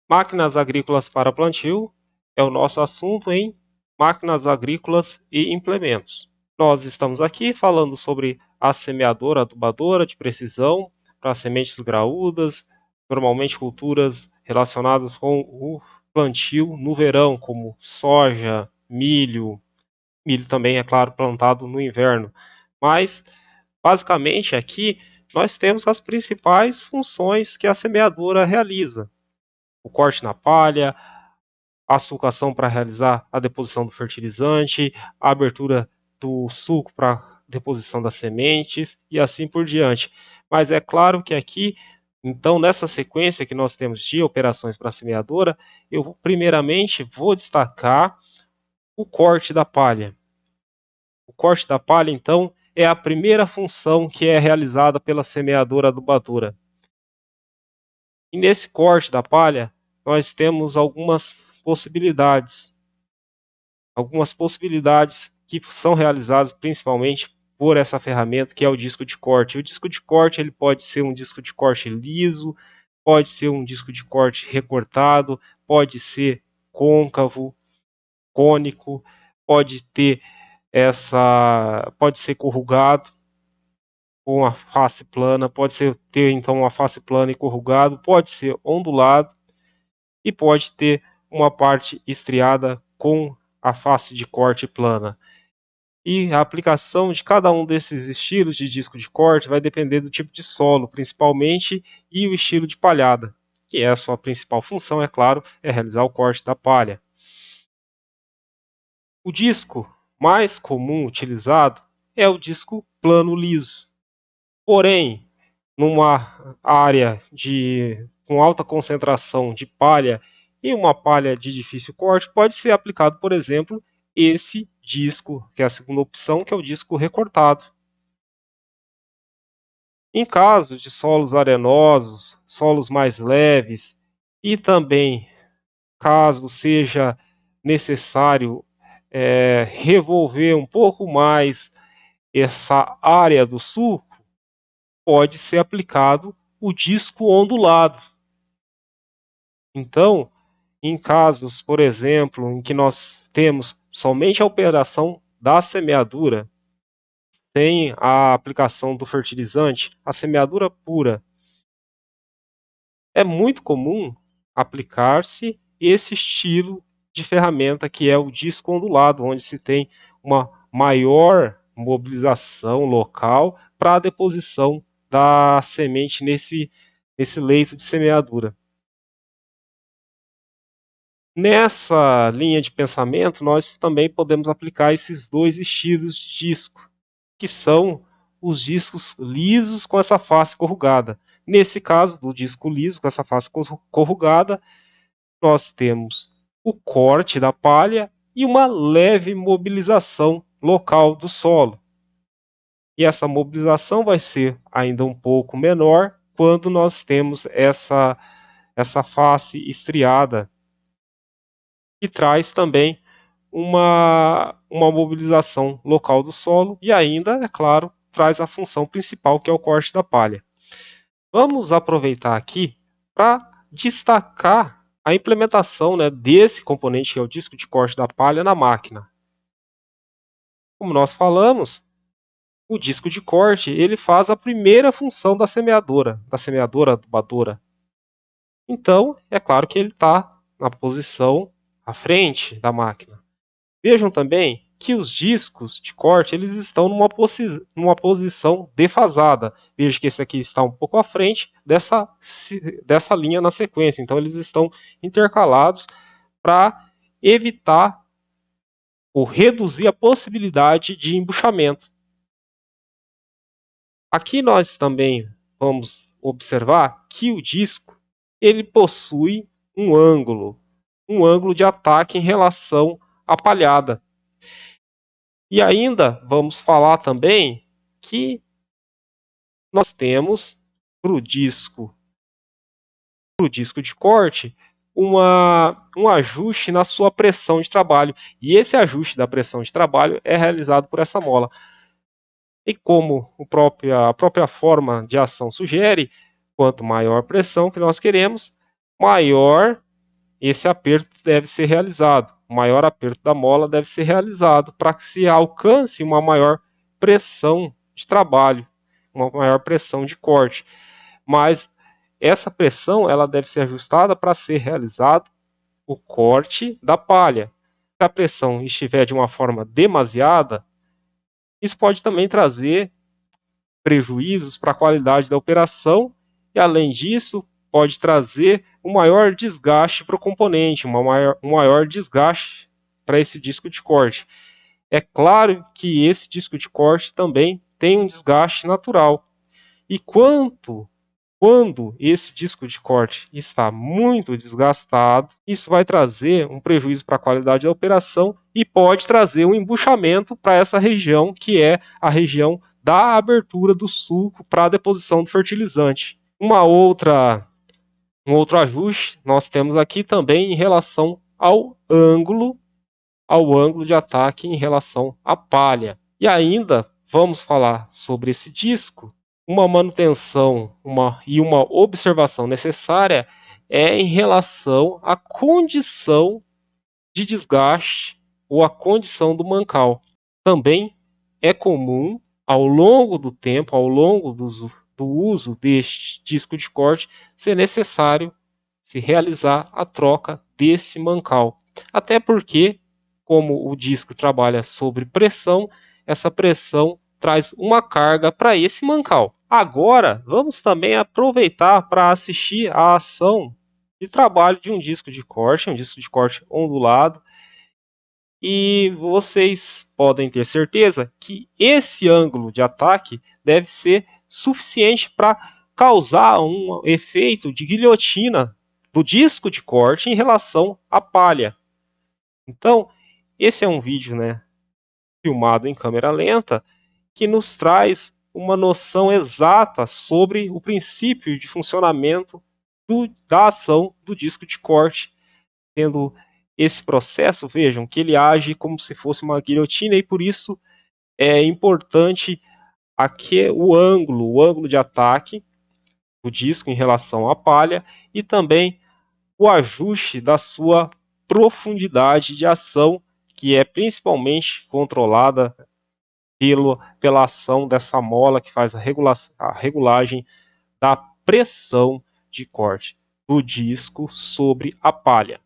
Máquinas agrícolas para plantio é o nosso assunto em máquinas agrícolas e implementos. Nós estamos aqui falando sobre a semeadora adubadora de precisão para sementes graúdas, normalmente culturas relacionadas com o plantio no verão, como soja, milho. Milho também, é claro, plantado no inverno. Mas, basicamente, aqui nós temos as principais funções que a semeadora realiza: o corte na palha, a sulcação para realizar a deposição do fertilizante, a abertura do sulco para deposição das sementes e assim por diante. Mas é claro que aqui, então, nessa sequência que nós temos de operações para a semeadora, eu primeiramente vou destacar o corte da palha. O corte da palha, então, é a primeira função que é realizada pela semeadora adubadora. E nesse corte da palha, nós temos algumas possibilidades que são realizadas principalmente por essa ferramenta que é o disco de corte. O disco de corte ele pode ser um disco de corte liso, pode ser um disco de corte recortado, pode ser côncavo, cônico, pode ser corrugado com a face plana, ter então uma face plana e corrugado, pode ser ondulado e pode ter uma parte estriada com a face de corte plana. E a aplicação de cada um desses estilos de disco de corte vai depender do tipo de solo, principalmente, e o estilo de palhada, que é a sua principal função, é claro, é realizar o corte da palha. O disco mais comum utilizado é o disco plano liso. Porém, numa área com alta concentração de palha e uma palha de difícil corte, pode ser aplicado, por exemplo, esse disco, que é a segunda opção, que é o disco recortado. Em caso de solos arenosos, solos mais leves e também caso seja necessário revolver um pouco mais essa área do sulco, pode ser aplicado o disco ondulado. Então, em casos, por exemplo, em que nós temos somente a operação da semeadura, sem a aplicação do fertilizante, a semeadura pura, é muito comum aplicar-se esse estilo de ferramenta que é o disco ondulado, onde se tem uma maior mobilização local para a deposição da semente nesse leito de semeadura. Nessa linha de pensamento, nós também podemos aplicar esses dois estilos de disco, que são os discos lisos com essa face corrugada. Nesse caso, do disco liso com essa face corrugada, nós temos o corte da palha e uma leve mobilização local do solo. E essa mobilização vai ser ainda um pouco menor quando nós temos essa face estriada, que traz também uma mobilização local do solo e ainda, é claro, traz a função principal que é o corte da palha. Vamos aproveitar aqui para destacar a implementação, né, desse componente que é o disco de corte da palha na máquina. Como nós falamos, o disco de corte ele faz a primeira função da semeadora adubadora. Então, é claro que ele está na posição à frente da máquina. Vejam também que os discos de corte eles estão numa posição defasada. Veja que esse aqui está um pouco à frente dessa linha na sequência. Então, eles estão intercalados para evitar ou reduzir a possibilidade de embuchamento. Aqui nós também vamos observar que o disco ele possui um ângulo de ataque em relação à palhada. E ainda vamos falar também que nós temos para o disco de corte um ajuste na sua pressão de trabalho. E esse ajuste da pressão de trabalho é realizado por essa mola. E como a própria forma de ação sugere, quanto maior a pressão que nós queremos, maior esse aperto deve ser realizado. O maior aperto da mola deve ser realizado para que se alcance uma maior pressão de trabalho, uma maior pressão de corte. Mas essa pressão ela deve ser ajustada para ser realizado o corte da palha. Se a pressão estiver de uma forma demasiada, isso pode também trazer prejuízos para a qualidade da operação e, além disso, pode trazer um maior desgaste para o componente, um maior desgaste para esse disco de corte. É claro que esse disco de corte também tem um desgaste natural. E quando esse disco de corte está muito desgastado, isso vai trazer um prejuízo para a qualidade da operação e pode trazer um embuchamento para essa região, que é a região da abertura do sulco para a deposição do fertilizante. Um outro ajuste nós temos aqui também em relação ao ângulo de ataque em relação à palha. E ainda vamos falar sobre esse disco. Uma manutenção e uma observação necessária é em relação à condição de desgaste ou à condição do mancal. Também é comum, ao longo do tempo, ao longo do uso deste disco de corte, ser necessário se realizar a troca desse mancal. Até porque, como o disco trabalha sobre pressão, essa pressão traz uma carga para esse mancal. Agora, vamos também aproveitar para assistir a ação de trabalho de um disco de corte ondulado. E vocês podem ter certeza que esse ângulo de ataque deve ser suficiente para causar um efeito de guilhotina do disco de corte em relação à palha. Então, esse é um vídeo, filmado em câmera lenta, que nos traz uma noção exata sobre o princípio de funcionamento da ação do disco de corte, tendo esse processo, vejam, que ele age como se fosse uma guilhotina e por isso é importante aqui o ângulo de ataque do disco em relação à palha e também o ajuste da sua profundidade de ação, que é principalmente controlada pela ação dessa mola que faz a regulagem da pressão de corte do disco sobre a palha.